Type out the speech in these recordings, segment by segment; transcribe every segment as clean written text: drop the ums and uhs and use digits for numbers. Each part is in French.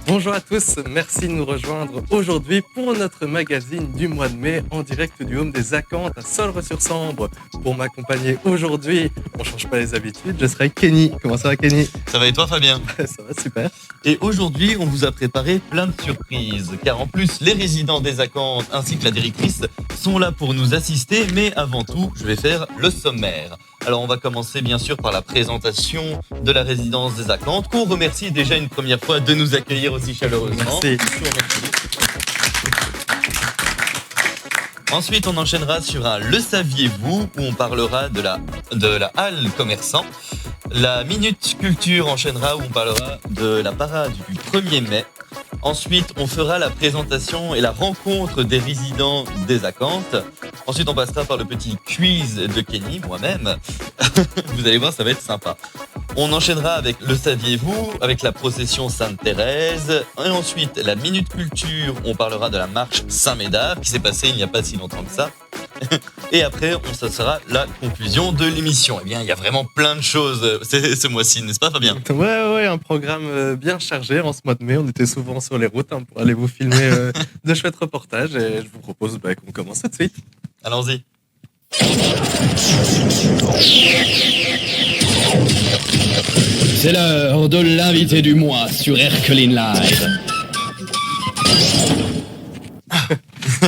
Bonjour à tous, merci de nous rejoindre aujourd'hui pour notre magazine du mois de mai en direct du Home des Acanthes à Solre-sur-Sambre. Pour m'accompagner aujourd'hui, on ne change pas les habitudes, je serai avec Kenny. Comment ça va Kenny? Ça va et toi Fabien? Ça va super. Et aujourd'hui, on vous a préparé plein de surprises, car en plus, les résidents des Acanthes ainsi que la directrice sont là pour nous assister, mais avant tout, je vais faire le sommaire. Alors on va commencer bien sûr par la présentation de la résidence des Acanthes, qu'on remercie déjà une première fois de nous accueillir aussi chaleureusement. Merci. Ensuite, on enchaînera sur un Le saviez-vous, où on parlera de la halle commerçant. La Minute Culture enchaînera, où on parlera de la parade du 1er mai. Ensuite, on fera la présentation et la rencontre des résidents des Acanthes. Ensuite, on passera par le petit quiz de Kenny, moi-même. Vous allez voir, ça va être sympa. On enchaînera avec Le saviez-vous, avec la procession Sainte-Thérèse. Et ensuite, la Minute Culture, on parlera de la marche Saint-Médard, qui s'est passée il n'y a pas si longtemps que ça. Et après, ça sera la conclusion de l'émission. Eh bien, il y a vraiment plein de choses ce mois-ci, n'est-ce pas Fabien? Ouais, un programme bien chargé en ce mois de mai. On était souvent sur les routes pour aller vous filmer de chouettes reportages. Et je vous propose qu'on commence tout de suite. Allons-y. C'est l'heure de l'invité du mois sur Erkeline Live.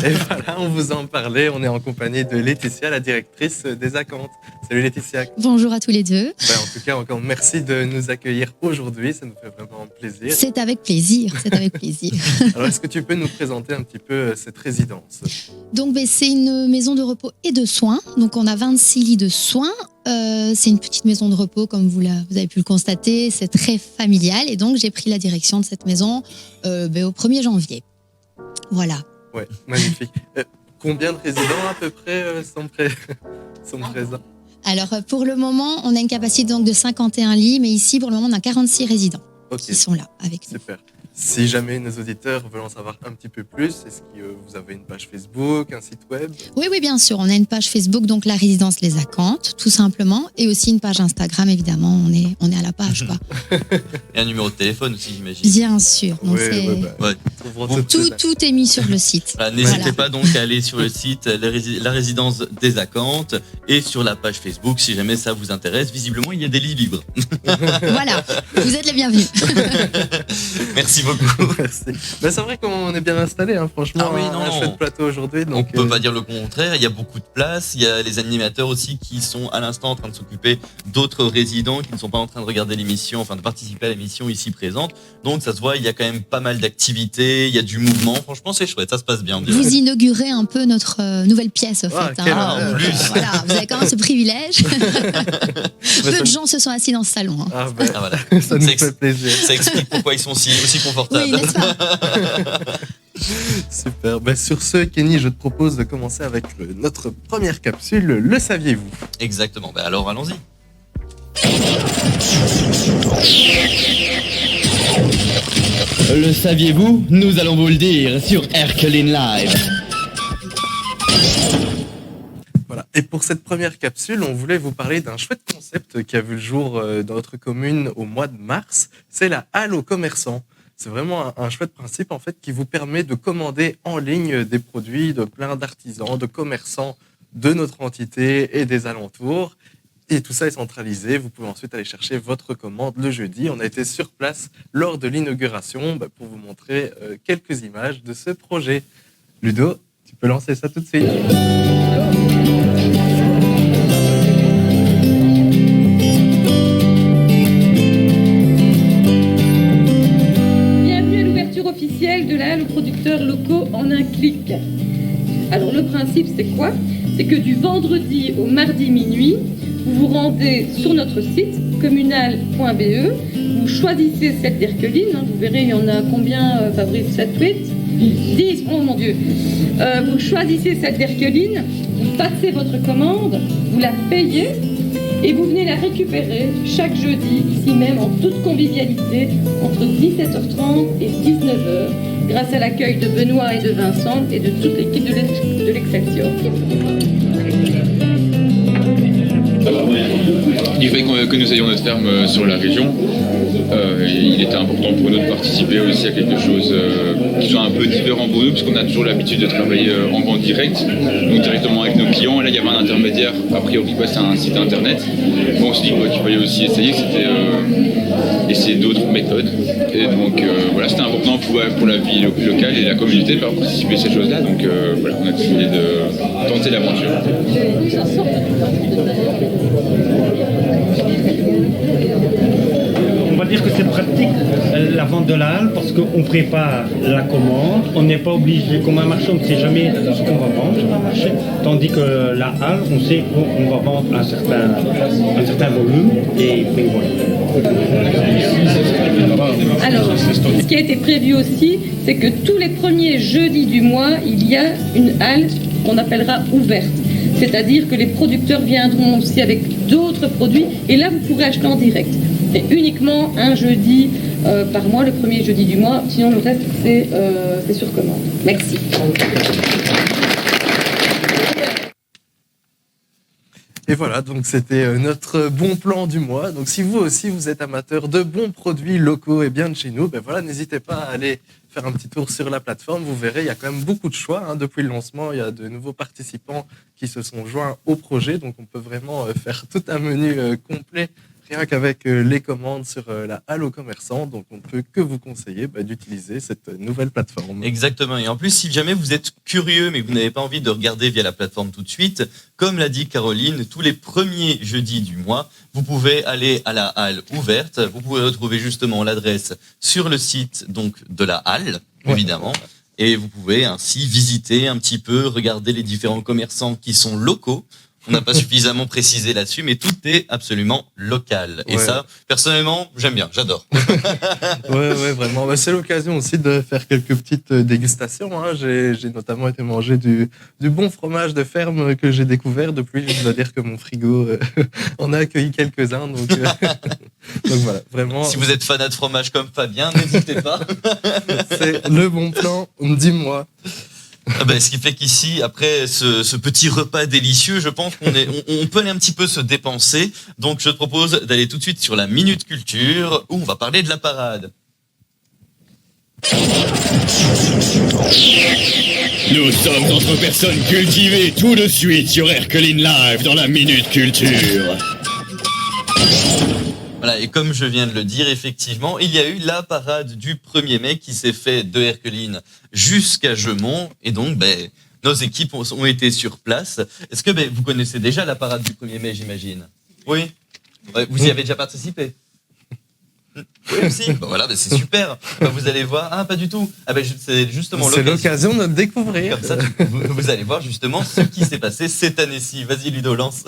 Et voilà, on vous en parlait. On est en compagnie de Laetitia, la directrice des Acanthes. Salut Laetitia. Bonjour à tous les deux. En tout cas, encore merci de nous accueillir aujourd'hui. Ça nous fait vraiment plaisir. C'est avec plaisir, c'est avec plaisir. Alors, est-ce que tu peux nous présenter un petit peu cette résidence? Donc, c'est une maison de repos et de soins. Donc, on a 26 lits de soins. C'est une petite maison de repos, comme vous avez pu le constater. C'est très familial. Et donc, j'ai pris la direction de cette maison au 1er janvier. Voilà. Ouais, magnifique. Combien de résidents à peu près sont présents? Alors, pour le moment, on a une capacité donc de 51 lits, mais ici, pour le moment, on a 46 résidents qui sont là avec nous. Super. Si jamais nos auditeurs veulent en savoir un petit peu plus, est-ce que vous avez une page Facebook, un site web? Oui, bien sûr. On a une page Facebook, donc la résidence Les Acanthes, tout simplement, et aussi une page Instagram, évidemment. On est à la page, quoi. Et un numéro de téléphone aussi, j'imagine. Bien sûr. Donc tout est mis sur le site. Voilà, n'hésitez pas donc à aller sur le site La résidence des Acanthes et sur la page Facebook si jamais ça vous intéresse. Visiblement, il y a des lits libres. Voilà, vous êtes les bienvenus. Merci beaucoup. Merci. C'est vrai qu'on est bien installé, franchement. Ah oui, un chouette plateau aujourd'hui. On peut pas dire le contraire. Il y a beaucoup de place. Il y a les animateurs aussi qui sont à l'instant en train de s'occuper d'autres résidents qui ne sont pas en train de regarder l'émission, enfin de participer à l'émission ici présente. Donc ça se voit, il y a quand même pas mal d'activités. Il y a du mouvement. Franchement, c'est chouette. Ça se passe bien. Vous inaugurez un peu notre nouvelle pièce, au fait. En plus. Voilà, vous avez quand même ce privilège. Peu de gens se sont assis dans ce salon. Voilà. Ça nous fait plaisir. Ça explique pourquoi ils sont aussi confortables. Oui, n'est-ce pas? Super. Sur ce, Kenny, je te propose de commencer avec notre première capsule, Le saviez-vous? Exactement. Alors, allons-y. Le saviez-vous? Nous allons vous le dire sur Erkeline Live. Voilà. Et pour cette première capsule, on voulait vous parler d'un chouette concept qui a vu le jour dans notre commune au mois de mars. C'est la halle aux commerçants. C'est vraiment un chouette principe en fait qui vous permet de commander en ligne des produits de plein d'artisans, de commerçants de notre entité et des alentours. Et tout ça est centralisé. Vous pouvez ensuite aller chercher votre commande le jeudi. On a été sur place lors de l'inauguration pour vous montrer quelques images de ce projet. Ludo, tu peux lancer ça tout de suite. Officielle de la halle aux producteurs locaux en un clic. Alors le principe c'est quoi? C'est que du vendredi au mardi minuit, vous vous rendez sur notre site communal.be, vous choisissez celle d'Erkeline, vous verrez il y en a combien Fabrice? 7, 8 10, oh mon Dieu. Vous choisissez celle d'Erkeline, vous passez votre commande, vous la payez et vous venez la récupérer chaque jeudi, ici même en toute convivialité, entre 17h30 et 19h, grâce à l'accueil de Benoît et de Vincent et de toute l'équipe de l'Excelsior. Du fait que nous ayons notre ferme sur la région, il était important pour nous de participer aussi à quelque chose qui soit un peu différent pour nous, parce qu'on a toujours l'habitude de travailler en vente directe, donc directement avec nos clients. Et là, il y avait un intermédiaire, a priori, c'est un site internet. Bon, on s'est dit qu'il fallait aussi essayer, que c'était essayer d'autres méthodes. Et donc, voilà, c'était important pour la vie locale et la communauté de faire participer à ces choses-là. Donc, voilà, on a décidé de tenter l'aventure. On va dire que c'est pratique la vente de la halle parce qu'on prépare la commande, on n'est pas obligé, comme un marchand, on ne sait jamais ce qu'on va vendre sur un marché, tandis que la halle, on sait qu'on va vendre un certain volume et puis voilà. Alors, ce qui a été prévu aussi, c'est que tous les premiers jeudis du mois, il y a une halle qu'on appellera ouverte. C'est-à-dire que les producteurs viendront aussi avec d'autres produits et là, vous pourrez acheter en direct. Et uniquement un jeudi par mois, le premier jeudi du mois. Sinon, le reste, c'est sur commande. Merci. Et voilà, donc c'était notre bon plan du mois. Donc si vous aussi, vous êtes amateur de bons produits locaux et bien de chez nous, ben voilà, n'hésitez pas à aller faire un petit tour sur la plateforme. Vous verrez, il y a quand même beaucoup de choix. Hein. Depuis le lancement, il y a de nouveaux participants qui se sont joints au projet. Donc on peut vraiment faire tout un menu complet rien qu'avec les commandes sur la halle aux commerçants. Donc on ne peut que vous conseiller d'utiliser cette nouvelle plateforme. Exactement. Et en plus, si jamais vous êtes curieux mais que vous n'avez pas envie de regarder via la plateforme tout de suite, comme l'a dit Caroline, tous les premiers jeudis du mois, vous pouvez aller à la halle ouverte. Vous pouvez retrouver justement l'adresse sur le site donc de la halle, évidemment. Et vous pouvez ainsi visiter un petit peu, regarder les différents commerçants qui sont locaux. On n'a pas suffisamment précisé là-dessus, mais tout est absolument local. Et ça, personnellement, j'aime bien, j'adore. Ouais, vraiment. Bah, c'est l'occasion aussi de faire quelques petites dégustations. Hein. J'ai notamment été manger du bon fromage de ferme que j'ai découvert. Depuis, je dois dire que mon frigo en a accueilli quelques-uns. Donc, donc voilà, vraiment. Si vous êtes fanat de fromage comme Fabien, n'hésitez pas. C'est le bon plan, dis-moi. Ah ben, ce qui fait qu'ici, après ce petit repas délicieux, je pense on peut aller un petit peu se dépenser. Donc, je te propose d'aller tout de suite sur la Minute Culture, où on va parler de la parade. Nous sommes entre personnes cultivées tout de suite sur Erkeline Live dans la Minute Culture. Voilà, et comme je viens de le dire, effectivement, il y a eu la parade du 1er mai qui s'est fait de Erkeline jusqu'à Gemont. Et donc, nos équipes ont été sur place. Est-ce que vous connaissez déjà la parade du 1er mai, j'imagine? Oui. Vous y avez déjà participé? Oui, aussi. Voilà, c'est super. Vous allez voir. Ah, pas du tout. C'est justement l'occasion de découvrir. Comme ça, vous allez voir justement ce qui s'est passé cette année-ci. Vas-y, Ludo, lance.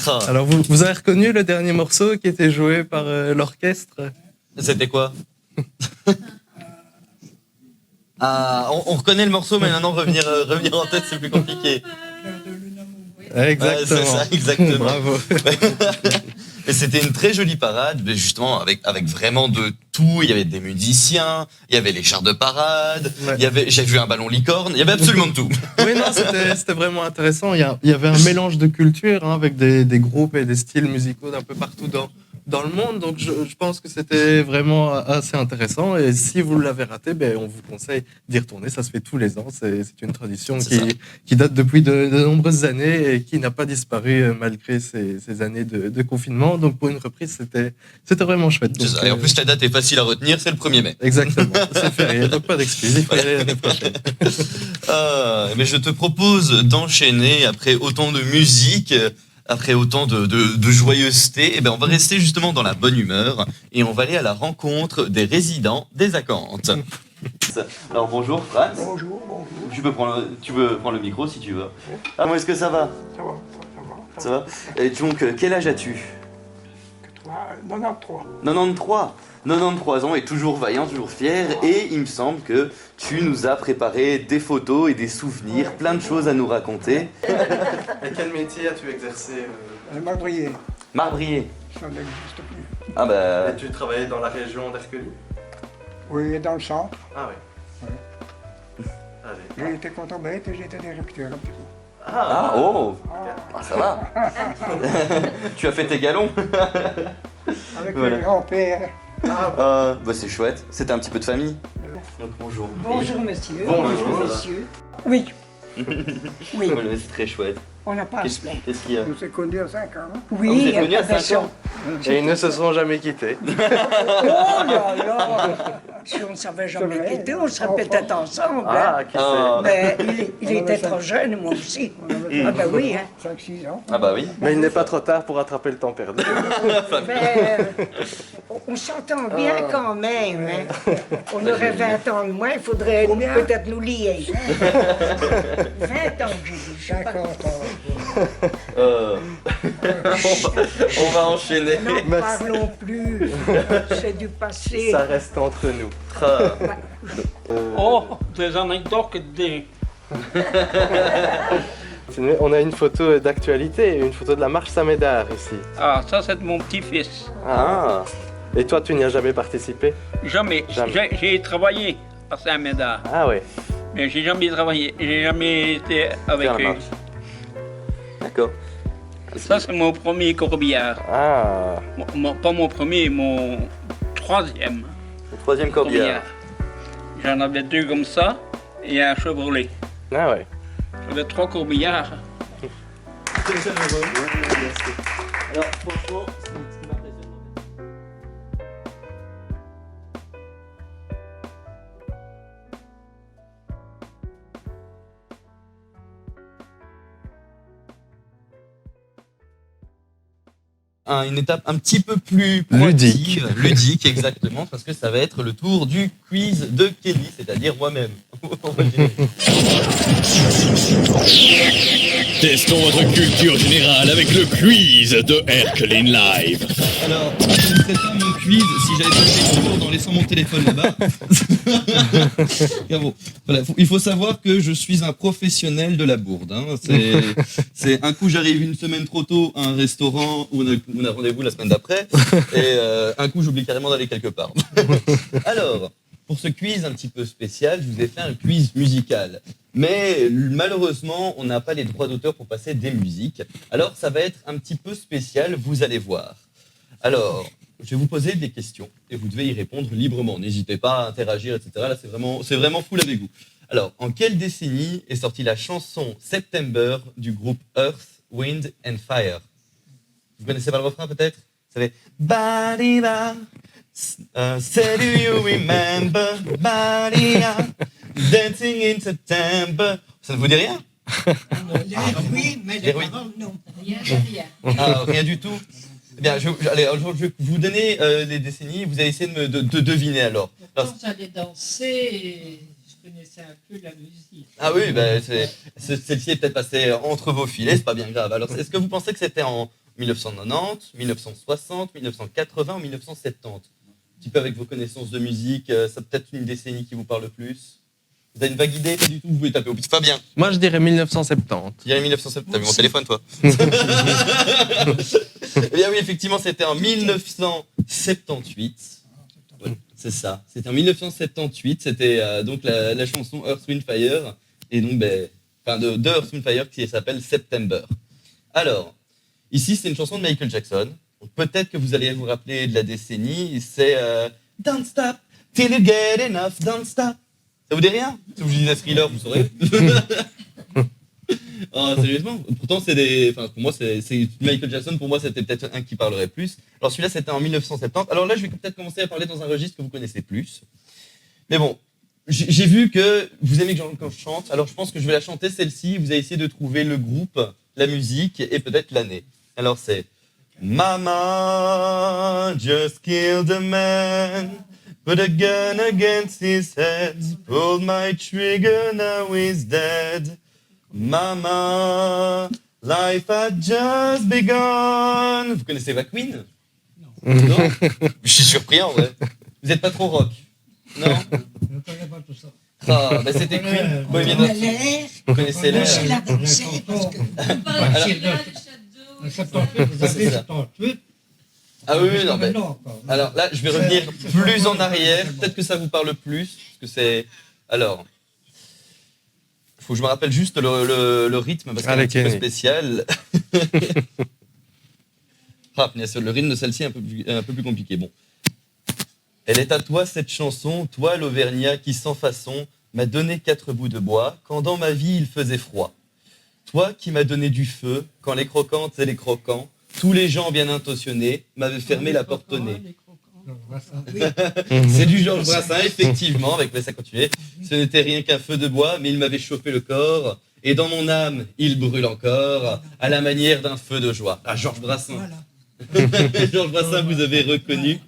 Ah, Alors, vous avez reconnu le dernier morceau qui était joué par l'orchestre? c'était quoi? Ah, on reconnaît le morceau, mais maintenant revenir en tête, c'est plus compliqué. Exactement. Ouais, c'est ça, exactement. Bravo. Et c'était une très jolie parade, mais justement avec vraiment de tout. Il y avait des musiciens, il y avait les chars de parade, Ouais. j'ai vu un ballon licorne, il y avait absolument de tout. Oui, non, c'était vraiment intéressant. Il y avait un mélange de cultures avec des groupes et des styles musicaux d'un peu partout dans le monde. Donc, je pense que c'était vraiment assez intéressant. Et si vous l'avez raté, on vous conseille d'y retourner. Ça se fait tous les ans. C'est une tradition C'est ça. qui date depuis de nombreuses années et qui n'a pas disparu malgré ces années de confinement. Donc, pour une reprise, c'était vraiment chouette. C'est Donc, ça. Et en plus, la date est facile à retenir, c'est le 1er mai. exactement. C'est férié. Donc, pas d'excuses. Il faut y aller l'année prochaine. Mais je te propose d'enchaîner après autant de musique, après autant de joyeuseté. On va rester justement dans la bonne humeur et on va aller à la rencontre des résidents des Acantes. Alors bonjour Franz. Bonjour, bonjour. Tu peux prendre le micro si tu veux. Ah, comment est-ce que ça va? Ça va, Ça va? Et donc, quel âge as-tu? 93. 93 ans et toujours vaillant, toujours fier. Et il me semble que tu nous as préparé des photos et des souvenirs, plein de choses à nous raconter. Et quel métier as-tu exercé Marbrier, Marbrier. ça n'existe plus. Ah bah... Et tu travaillais dans la région d'Erquely? Oui, dans le centre. Ah oui. Allez. J'ai été contremaître et j'étais directeur un petit peu. Ah, oh ah, ça va. Tu as fait tes galons. Avec Voilà. le grand-père. Bah c'est chouette. C'était un petit peu de famille. Donc bonjour. Bonjour monsieur. Bonjour. monsieur. Oui. Oui, Voilà, c'est très chouette. on n'a pas à se Qu'est-ce plaindre. qu'est-ce qu'il y a? On s'est connus à 5 ans. Hein? Vous Oui, êtes connus à 5 ans? Et ils ne se sont jamais quittés. Oh là là. Si on ne savait C'est jamais vrai. quitter, on serait Enfant. peut-être ensemble. Ah, hein. qui Ah. sait. Mais il était trop jeune, moi aussi. Ah ben oui, hein. 5-6 ans. Ah bah oui. Mais il n'est pas trop tard pour rattraper le temps perdu. Mais, on s'entend bien quand même. Hein. On aurait 20 ans de moins, il faudrait peut-être nous lier. 20 ans que j'ai dit, je sais pas. 50 ans. On va enchaîner. N'en Merci. parlons plus. C'est du passé. Ça reste entre nous. Ah. Oh, des anecdotes des... On a une photo d'actualité, une photo de la marche Saint-Médard ici. Ah, ça c'est de mon petit-fils. Ah. Et toi, tu n'y as jamais participé? Jamais. Jamais. J'ai travaillé à Saint-Médard, Ah ouais. mais j'ai jamais travaillé. J'ai jamais été avec Faire la eux. marche. D'accord. Ça c'est mon premier corbillard. Ah. Pas mon premier, mon troisième Le troisième corbillard. J'en avais 2 comme ça et un Chevrolet. Ah ouais. J'avais 3 corbillards. Alors franchement, ce qui m'impressionne. Une étape un petit peu plus proactive, ludique exactement, parce que ça va être le tour du quiz de Kelly, c'est-à-dire moi-même. Testons votre culture générale avec le quiz de Erkeline Live. Alors, je ne ferais pas mon quiz si j'avais pas fait le tour en laissant mon téléphone là-bas. Bravo. Voilà, il faut savoir que je suis un professionnel de la bourde. Hein. C'est un coup j'arrive une semaine trop tôt à un restaurant où on a rendez-vous la semaine d'après, et un coup j'oublie carrément d'aller quelque part. Alors, pour ce quiz un petit peu spécial, je vous ai fait un quiz musical. Mais malheureusement, on n'a pas les droits d'auteur pour passer des musiques. Alors, ça va être un petit peu spécial, vous allez voir. Alors, je vais vous poser des questions et vous devez y répondre librement. N'hésitez pas à interagir, etc. Là, c'est vraiment full avec vous. Alors, en quelle décennie est sortie la chanson September du groupe Earth, Wind and Fire? Vous connaissez pas le refrain peut-être? Ça fait Ba-di-ba, say do you remember, Ba-di-da, dancing in September. Ça ne vous dit rien? Oui, mais les paroles, non. Ah, rien du tout? Eh bien, allez, je vais vous donner les décennies, vous allez essayer de deviner alors. Pourtant, j'allais danser et je connaissez un peu la musique. Ah oui, celle-ci est peut-être passée entre vos filets, c'est pas bien grave. Alors, est-ce que vous pensez que c'était en 1990, 1960, 1980 ou 1970 Un petit peu avec vos connaissances de musique, ça peut-être une décennie qui vous parle le plus. Vous avez une vague idée? Pas du tout, vous pouvez taper au pif. Fabien. Moi, je dirais 1970. Tu dirais 1970. T'as vu mon téléphone, toi? Eh bien oui, effectivement, c'était en 1978. Ouais, c'est ça. C'était en 1978. C'était donc la chanson Earth, Wind, Fire. Et donc, de Earth, Wind, Fire qui s'appelle September. Alors, ici, c'est une chanson de Michael Jackson. Donc, peut-être que vous allez vous rappeler de la décennie. C'est Don't Stop Till You Get Enough, Don't Stop. Ça vous dit rien? Si vous disais Thriller, vous saurez. Oh, sérieusement, pourtant pour moi c'est Michael Jackson, pour moi c'était peut-être un qui parlerait plus. Alors celui-là c'était en 1970. Alors là je vais peut-être commencer à parler dans un registre que vous connaissez plus. Mais bon, j'ai vu que vous aimez quand je chante, alors je pense que je vais la chanter celle-ci. Vous allez essayer de trouver le groupe, la musique et peut-être l'année. Alors c'est Mama just killed a man, put a gun against his head, pulled my trigger, now he's dead. Mama, life had just begun. Vous connaissez la Queen? Non. Je suis surpris en vrai. Vous n'êtes pas trop rock? Non. Je ne connais pas tout ça. Ah, c'était Queen. Vous connaissez l'air? C'est la dansée parce que... En 78, vous avez 78. Ah oui, non, mais... Alors là, je vais revenir plus en arrière. Peut-être que ça vous parle plus. Parce que c'est... Alors... Faut que je me rappelle juste le rythme, parce qu'il est un petit peu spécial. Le rythme de celle-ci est un peu plus compliqué. Bon. Elle est à toi cette chanson, toi l'Auvergnat qui sans façon m'a donné 4 bouts de bois quand dans ma vie il faisait froid. Toi qui m'as donné du feu quand les croquantes et les croquants, tous les gens bien intentionnés m'avaient fermé la porte au nez. C'est du Georges Brassens, effectivement, avec ça continuait. Ce n'était rien qu'un feu de bois, mais il m'avait chauffé le corps, et dans mon âme, il brûle encore, à la manière d'un feu de joie. Ah, Georges Brassens. Voilà. Georges Brassens, vous avez reconnu.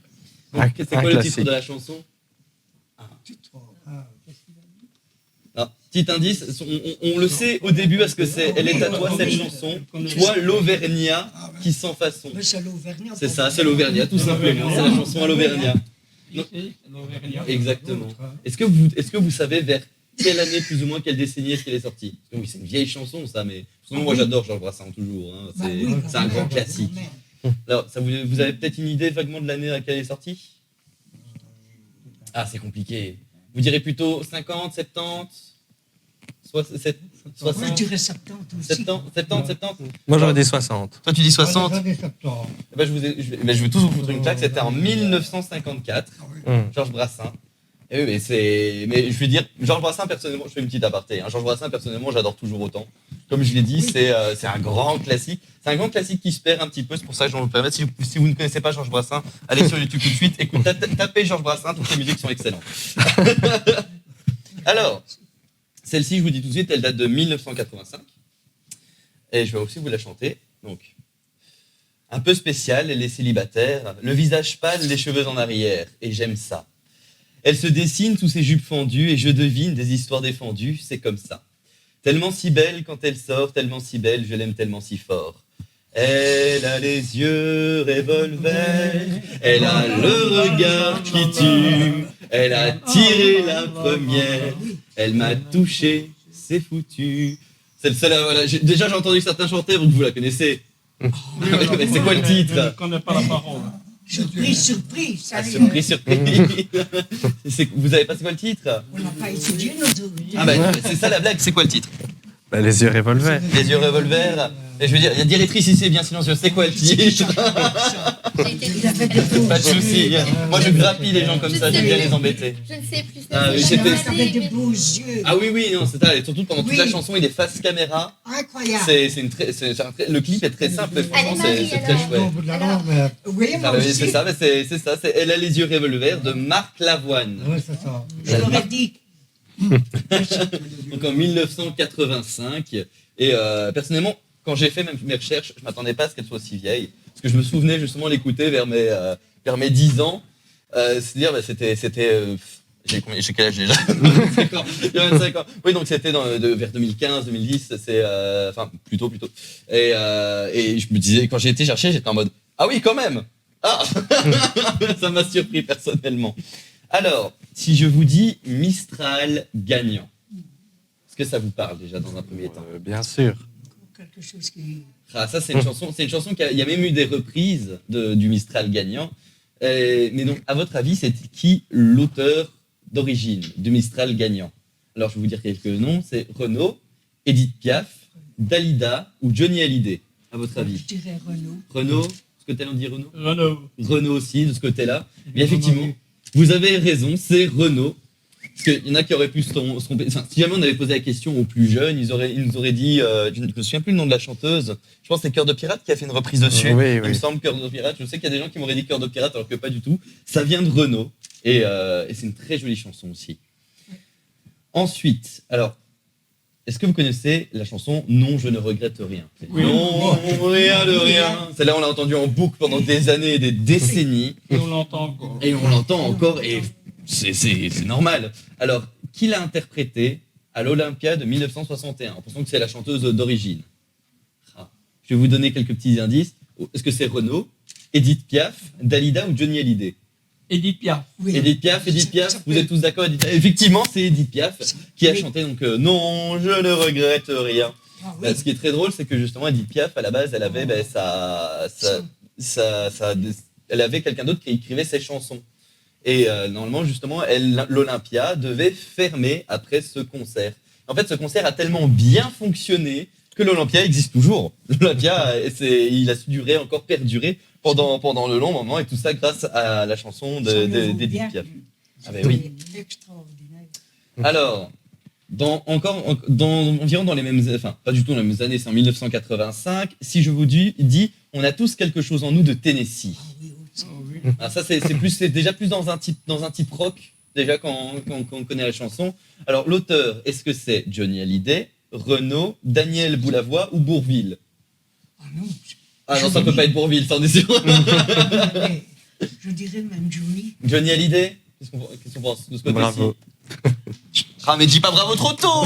C'est quoi le titre de la chanson? Petit indice, on le sait au début parce que elle est à toi cette chanson, toi l'Auvergnat qui sans façon. C'est ça, c'est l'Auvergnat tout simplement, c'est la chanson à l'Auvergnat. Exactement. Est-ce que vous savez vers quelle année plus ou moins, quelle décennie est-ce qu'elle est sortie? Oui, c'est une vieille chanson ça, mais moi j'adore Georges Brassens toujours, hein. C'est un grand classique. Alors, vous avez peut-être une idée vaguement de l'année à laquelle elle est sortie? Ah, c'est compliqué. Vous direz plutôt 50, 70? 60. Moi, je dirais 70 aussi. 70. Moi, j'aurais dit 60. Toi, tu dis 60? Je vais tous vous foutre une claque. C'était en 1954. Georges Brassens. Et oui, mais je veux dire, Georges Brassens, personnellement, je fais une petite aparté. Hein. Georges Brassens, personnellement, j'adore toujours autant. Comme je l'ai dit, c'est un grand classique. C'est un grand classique qui se perd un petit peu. C'est pour ça que je vais vous le permettre. Si vous ne connaissez pas Georges Brassens, allez sur YouTube tout de suite. Tapez Georges Brassens. Toutes les musiques sont excellentes. Alors, celle-ci, je vous dis tout de suite, elle date de 1985. Et je vais aussi vous la chanter. Donc, un peu spéciale, elle est célibataire, le visage pâle, les cheveux en arrière. Et j'aime ça. Elle se dessine sous ses jupes fendues et je devine des histoires défendues, c'est comme ça. Tellement si belle quand elle sort, tellement si belle, je l'aime tellement si fort. Elle a les yeux revolver, elle a le regard qui tue, elle a tiré la première, elle m'a touché, c'est foutu. Celle-là, voilà. Déjà j'ai entendu certains chanter, donc vous la connaissez. Mais c'est quoi le titre? Je ne connais pas la parole. Surprise. Ah, surprise. Vous avez pas c'est quoi le titre? On n'a pas étudié nos autres. Ah c'est ça la blague, c'est quoi le titre? Les yeux revolver. Les yeux revolver. Et je veux dire, il y a directrice ici, bien silencieux. C'est quoi le titre? Pas de soucis. Moi, je grappille les gens comme ça, j'aime bien les embêter. Je ne sais plus. Ah, oui, Avec de beaux yeux. Ah oui, non, c'est ça. Et surtout pendant toute la chanson, il est face caméra. Incroyable. Le clip est très simple, mais franchement, c'est très chouette. Oui, moi aussi. C'est ça, c'est ça. Elle a les yeux revolver de Marc Lavoine. Oui, c'est ça. Je l'aurais dit. Donc en 1985. Et personnellement, quand j'ai fait mes recherches, je m'attendais pas à ce qu'elle soit aussi vieille. Parce que je me souvenais justement l'écouter vers mes 10 ans. C'est-à-dire, c'était J'ai quel âge déjà? 25 ans. Il y a 25 ans. Oui, donc c'était vers 2015, 2010, enfin, plutôt. Et je me disais, quand j'ai été chercher, j'étais en mode, ah oui, quand même! Ah! Ça m'a surpris personnellement. Alors, si je vous dis Mistral gagnant, est-ce que ça vous parle déjà dans un premier temps? Bien sûr. Quelque chose qui... Ah, ça, c'est une chanson il y a même eu des reprises du Mistral gagnant. Mais donc, à votre avis, c'est qui l'auteur d'origine du Mistral gagnant? Alors, je vais vous dire quelques noms. C'est Renaud, Edith Piaf, Dalida ou Johnny Hallyday, à votre avis? Je dirais Renaud. Renaud, ce côté-là, on dit Renaud? Renaud Aussi, de ce côté-là. Mais effectivement, vous avez raison, c'est Renaud. Parce qu'il y en a qui auraient pu se tromper. Enfin, si jamais on avait posé la question aux plus jeunes, ils nous auraient dit, je ne me souviens plus le nom de la chanteuse, je pense que c'est Cœur de Pirate qui a fait une reprise dessus. Oui. Il me semble Cœur de Pirate. Je sais qu'il y a des gens qui m'auraient dit Cœur de Pirate alors que pas du tout. Ça vient de Renaud. Et c'est une très jolie chanson aussi. Ensuite, alors, est-ce que vous connaissez la chanson Non, je ne regrette rien? Oui. Non, rien de rien. Celle-là, on l'a entendue en boucle pendant des années et des décennies. Et on l'entend encore. Et on l'entend encore, et c'est normal. Alors, qui l'a interprétée à l'Olympia de 1961? En pensant que c'est la chanteuse d'origine. Je vais vous donner quelques petits indices. Est-ce que c'est Renaud, Edith Piaf, Dalida ou Johnny Hallyday? Edith Piaf. Oui. Edith Piaf, vous êtes tous d'accord? Effectivement, c'est Edith Piaf qui a chanté donc Non, je ne regrette rien. Ah, oui. Ce qui est très drôle, c'est que justement Edith Piaf, à la base, elle avait elle avait quelqu'un d'autre qui écrivait ses chansons. Et normalement, justement, l'Olympia devait fermer après ce concert. En fait, ce concert a tellement bien fonctionné que l'Olympia existe toujours. L'Olympia, il a su durer, encore perdurer pendant le long moment, et tout ça grâce à la chanson d'Edith Piaf. Ah ben oui. Extraordinaire. Alors, environ dans les mêmes, enfin pas du tout dans les mêmes années, c'est en 1985. Si je vous dis, on a tous quelque chose en nous de Tennessee. Ah, ça c'est déjà plus dans un type rock déjà quand on connaît la chanson. Alors l'auteur, est-ce que c'est Johnny Hallyday, Renaud, Daniel Boulavoie ou Bourvil? Ah non, ça peut pas être Bourvil, ça en est sûr. Je dirais même Johnny. Johnny Hallyday, qu'est-ce qu'on pense de ce côté-ci? Bravo. Ah mais dis pas bravo trop tôt.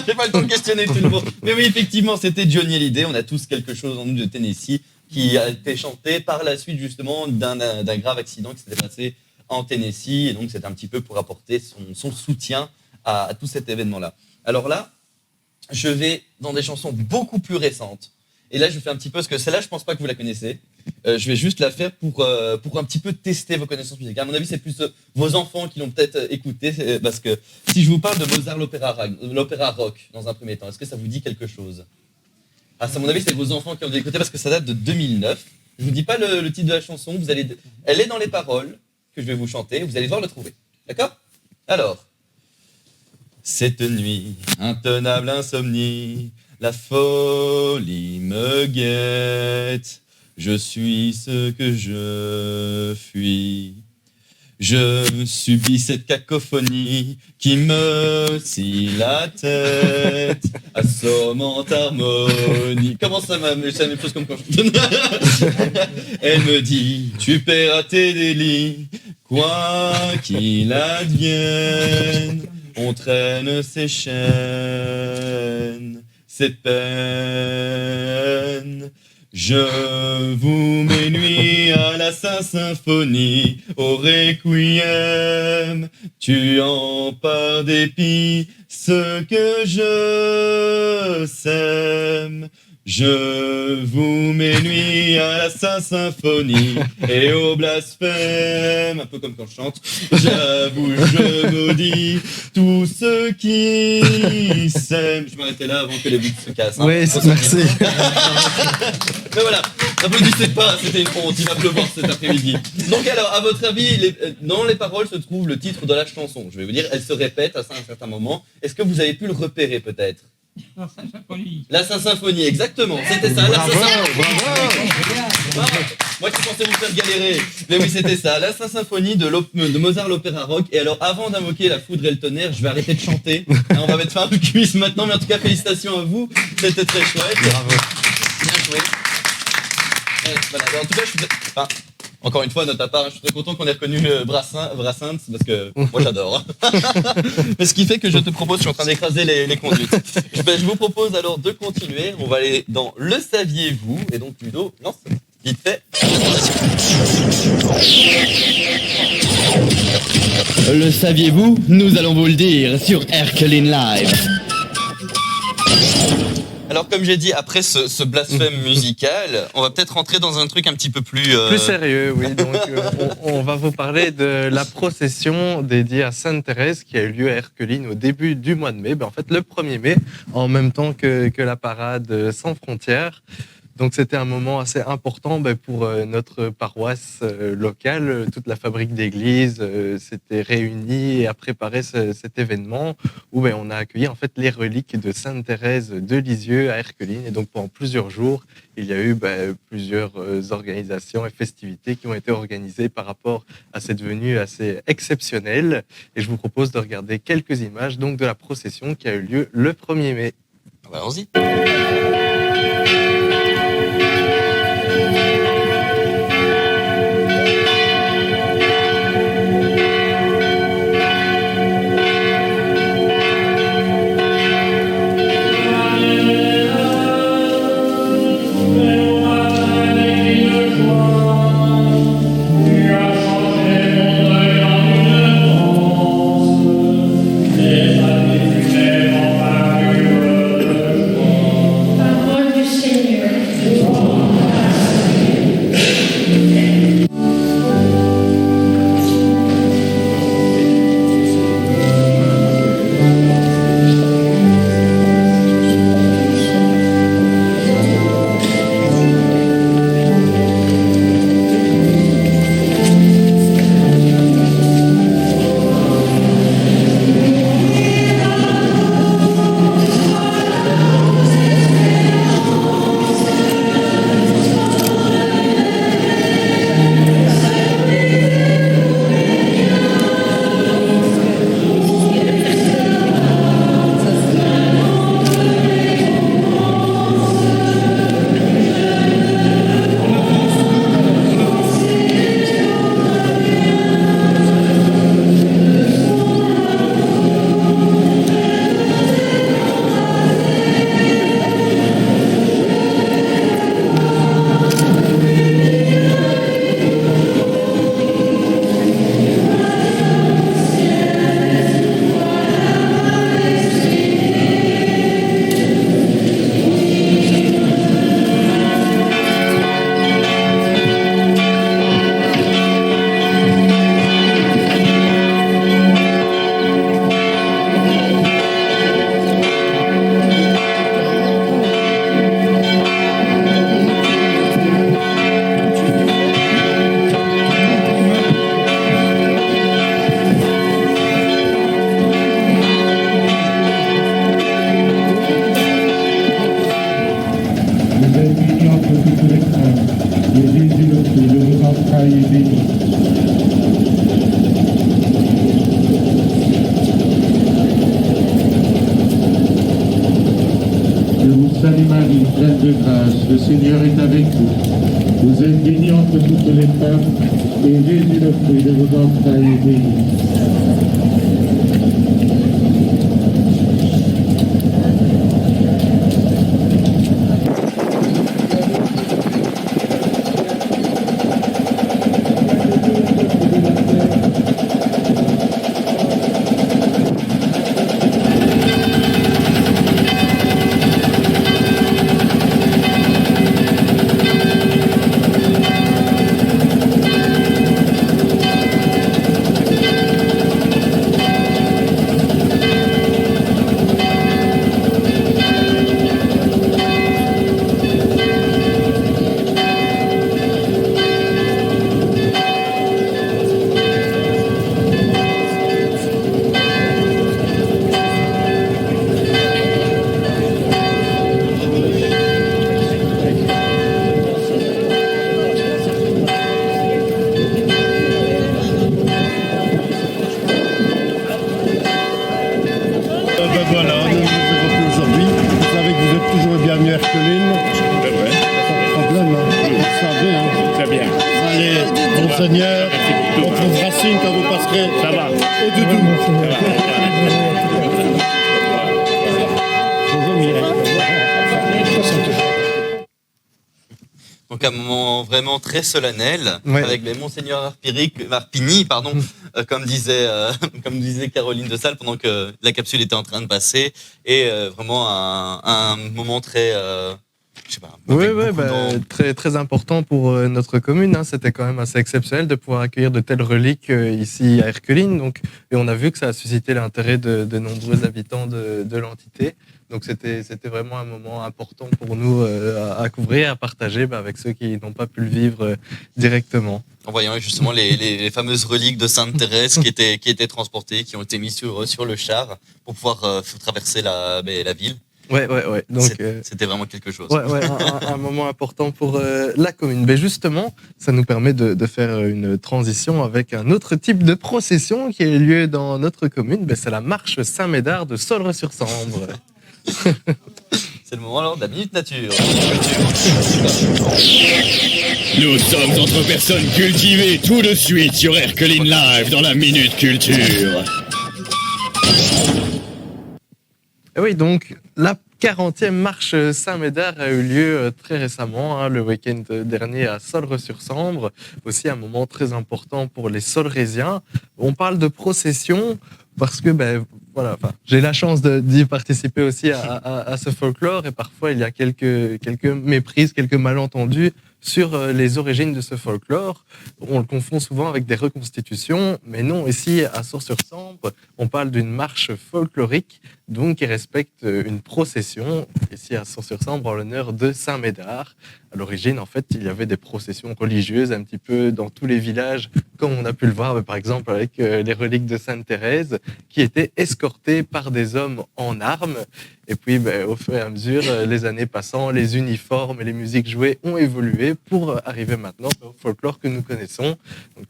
J'ai pas le temps de questionner tout le monde. Mais oui, effectivement, c'était Johnny Hallyday. On a tous quelque chose en nous de Tennessee, qui a été chanté par la suite justement d'un grave accident qui s'était passé en Tennessee. Et donc c'est un petit peu pour apporter son soutien à tout cet événement-là. Alors là, je vais dans des chansons beaucoup plus récentes. Et là, je fais un petit peu, parce que celle-là, je pense pas que vous la connaissez. Je vais juste la faire pour un petit peu tester vos connaissances musicales. À mon avis, c'est plus vos enfants qui l'ont peut-être écouté, parce que si je vous parle de Mozart, l'opéra rock, dans un premier temps, est-ce que ça vous dit quelque chose? Ah, à mon avis, c'est vos enfants qui ont dû écouter, parce que ça date de 2009. Je vous dis pas le titre de la chanson, elle est dans les paroles que je vais vous chanter, vous allez devoir le trouver. D'accord? Alors, cette nuit, intenable insomnie, la folie me guette, je suis ce que je fuis. Je subis cette cacophonie qui me scie la tête, assommante harmonie. Comment ça m'a... C'est la même chose comme quand je... Elle me dit, tu paieras tes délits, quoi qu'il advienne, on traîne ses chaînes, ses peines. Je vous mets nuit à la symphonie, au requiem, tuant par dépit ce que je sème. Je vous mets nuit à la symphonie et au blasphème, un peu comme quand je chante. J'avoue, je maudis tous ceux qui s'aiment. Je m'arrêtais là avant que les buts se cassent. Hein. Oui, merci. Mais voilà, n'applaudissez pas, c'était une honte, il va pleuvoir cet après-midi. Donc alors, à votre avis, dans les paroles se trouve le titre de la chanson. Je vais vous dire, elle se répète à un certain moment. Est-ce que vous avez pu le repérer peut-être? La symphonie. La Saint-Symphonie, exactement. C'était ça. Bravo, bravo. Moi qui pensais vous faire galérer. Mais oui, c'était ça. La Saint-Symphonie de Mozart, l'opéra rock. Et alors, avant d'invoquer la foudre et le tonnerre, je vais arrêter de chanter. On va mettre fin au quiz maintenant. Mais en tout cas, félicitations à vous. C'était très chouette. Bravo. Bien joué. Voilà. En tout cas, Encore une fois, note à part, je suis très content qu'on ait reconnu Brassens, parce que moi j'adore. Mais ce qui fait que je te propose, je suis en train d'écraser les conduites. Je vous propose alors de continuer. On va aller dans Le Saviez-vous? Et donc Ludo, lance vite fait. Le saviez-vous? Nous allons vous le dire sur Erkeline Live. Alors comme j'ai dit, après ce blasphème musical, on va peut-être rentrer dans un truc un petit peu plus... Plus sérieux, oui. Donc, on va vous parler de la procession dédiée à Sainte Thérèse qui a eu lieu à Erqueline au début du mois de mai. En fait, le 1er mai, en même temps que la parade Sans Frontières. Donc, c'était un moment assez important pour notre paroisse locale. Toute la fabrique d'église s'était réunie à préparer cet événement où on a accueilli en fait les reliques de Sainte Thérèse de Lisieux à Erqueline. Et donc, pendant plusieurs jours, il y a eu plusieurs organisations et festivités qui ont été organisées par rapport à cette venue assez exceptionnelle. Et je vous propose de regarder quelques images donc, de la procession qui a eu lieu le 1er mai. Allons-y. Salut Marie, pleine de grâce, le Seigneur est avec vous. Vous êtes bénie entre toutes les femmes, et Jésus, le fruit de vos entrailles, est béni. Monseigneur. On trouvera signe quand vous passerez au doudou. Donc un moment vraiment très solennel, Ouais. avec les Monseigneur Arpini, comme disait Caroline de Salle pendant que la capsule était en train de passer, et vraiment un moment très, je sais pas. Oui, avec oui, beaucoup d'en- très, très important pour notre commune. Hein. C'était quand même assez exceptionnel de pouvoir accueillir de telles reliques ici à Erqueline. Donc, et on a vu que ça a suscité l'intérêt de nombreux habitants de l'entité. Donc, c'était vraiment un moment important pour nous à couvrir, à partager avec ceux qui n'ont pas pu le vivre directement. En voyant justement les fameuses reliques de Sainte Thérèse qui étaient transportées, qui ont été mises sur le char pour pouvoir traverser la ville. Ouais. Donc, c'était vraiment quelque chose. Ouais, un moment important pour la commune. Mais justement, ça nous permet de faire une transition avec un autre type de procession qui a lieu dans notre commune. Ben, c'est la marche Saint-Médard de Solre-sur-Sambre. C'est le moment alors de la Minute Nature. Nous sommes entre personnes cultivées tout de suite sur Erkeline Live dans la Minute Culture. Et oui, donc la 40e marche Saint-Médard a eu lieu très récemment, hein, le week-end dernier à Solre-sur-Sambre. Aussi un moment très important pour les Solrésiens. On parle de procession parce que j'ai la chance d'y participer aussi à ce folklore et parfois il y a quelques méprises, quelques malentendus sur les origines de ce folklore. On le confond souvent avec des reconstitutions, mais non, ici à Sources-sur-Sambre, on parle d'une marche folklorique, donc qui respecte une procession, ici à Sources-sur-Sambre, en l'honneur de Saint-Médard. À l'origine, en fait, il y avait des processions religieuses un petit peu dans tous les villages, comme on a pu le voir, par exemple, avec les reliques de Sainte Thérèse, qui étaient escortées par des hommes en armes. Et puis, au fur et à mesure, les années passant, les uniformes et les musiques jouées ont évolué pour arriver maintenant au folklore que nous connaissons. Donc,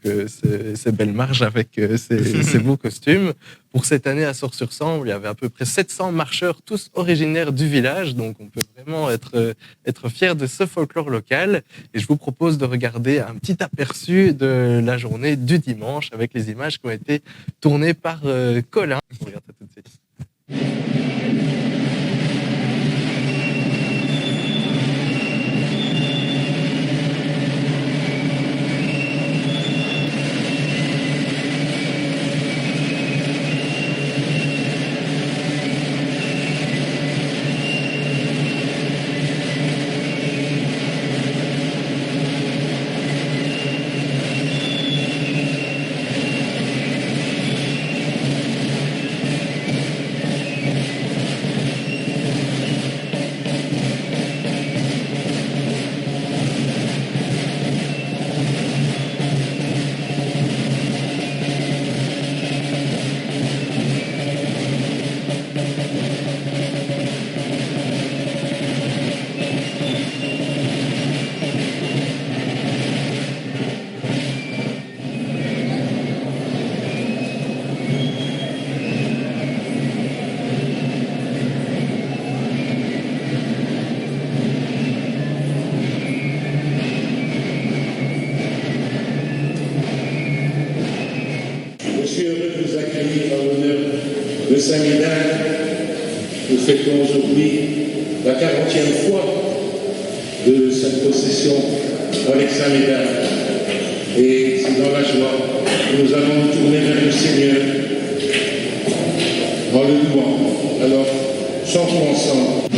ces belles marches avec ces beaux costumes. Pour cette année à Sources-sur-Sambre, il y avait à peu près 700 marcheurs, tous originaires du village. Donc, on peut vraiment être fier de ce folklore local. Et je vous propose de regarder un petit aperçu de la journée du dimanche avec les images qui ont été tournées par Colin. On regarde ça tout de suite. de Saint-Médard. Nous fêtons aujourd'hui la 40e fois de cette procession avec Saint-Médard. Et c'est dans la joie que nous allons nous tourner vers le Seigneur en le louant. Alors, chantons ensemble.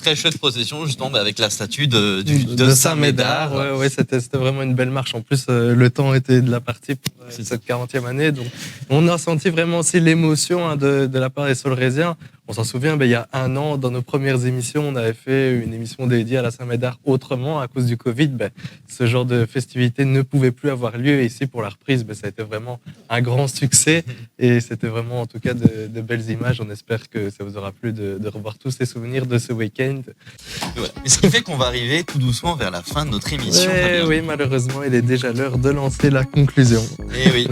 très chouette procession justement avec la statue de Saint-Médard. Ouais, c'était vraiment une belle marche. En plus, le temps était de la partie pour cette 40e année. Donc, on a senti vraiment aussi l'émotion de la part des Solrésiens. On s'en souvient, il y a un an, dans nos premières émissions, on avait fait une émission dédiée à la Saint-Médard autrement. À cause du Covid, ce genre de festivité ne pouvait plus avoir lieu. Et ici, pour la reprise, ça a été vraiment un grand succès. Et c'était vraiment, en tout cas, de belles images. On espère que ça vous aura plu de revoir tous ces souvenirs de ce week-end. Voilà. Et ce qui fait qu'on va arriver tout doucement vers la fin de notre émission. Oui, malheureusement, il est déjà l'heure de lancer la conclusion. Et oui.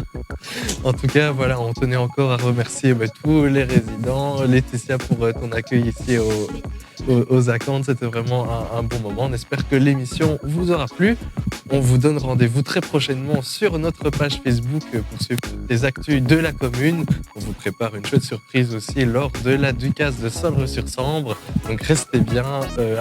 En tout cas, voilà, on tenait encore à remercier tous les résidents, Laetitia pour ton accueil ici aux Acanthes. C'était vraiment un bon moment. On espère que l'émission vous aura plu. On vous donne rendez-vous très prochainement sur notre page Facebook pour suivre les actus de la commune. On vous prépare une chouette surprise aussi lors de la Ducasse de Solre-sur-Sambre. Donc restez bien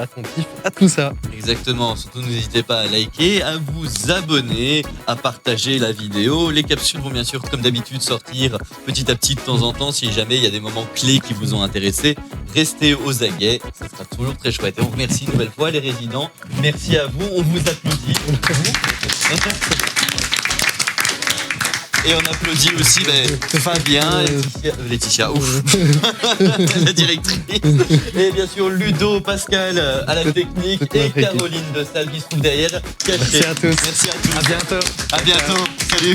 attentifs à tout ça. Exactement. Surtout n'hésitez pas à liker, à vous abonner, à partager la vidéo. Les capsules vont bien sûr, comme d'habitude, sortir petit à petit de temps en temps si jamais il y a des moments clés qui vous ont intéressé. Restez aux aguets, ça sera toujours très chouette. Et on remercie une nouvelle fois les résidents. Merci à vous, on vous applaudit. Et on applaudit aussi Fabien, Laetitia, ouf, la directrice. Et bien sûr Ludo, Pascal à la technique et Caroline de Salle qui se trouve derrière. Merci à tous. Merci à tous. À bientôt. À bientôt. Salut.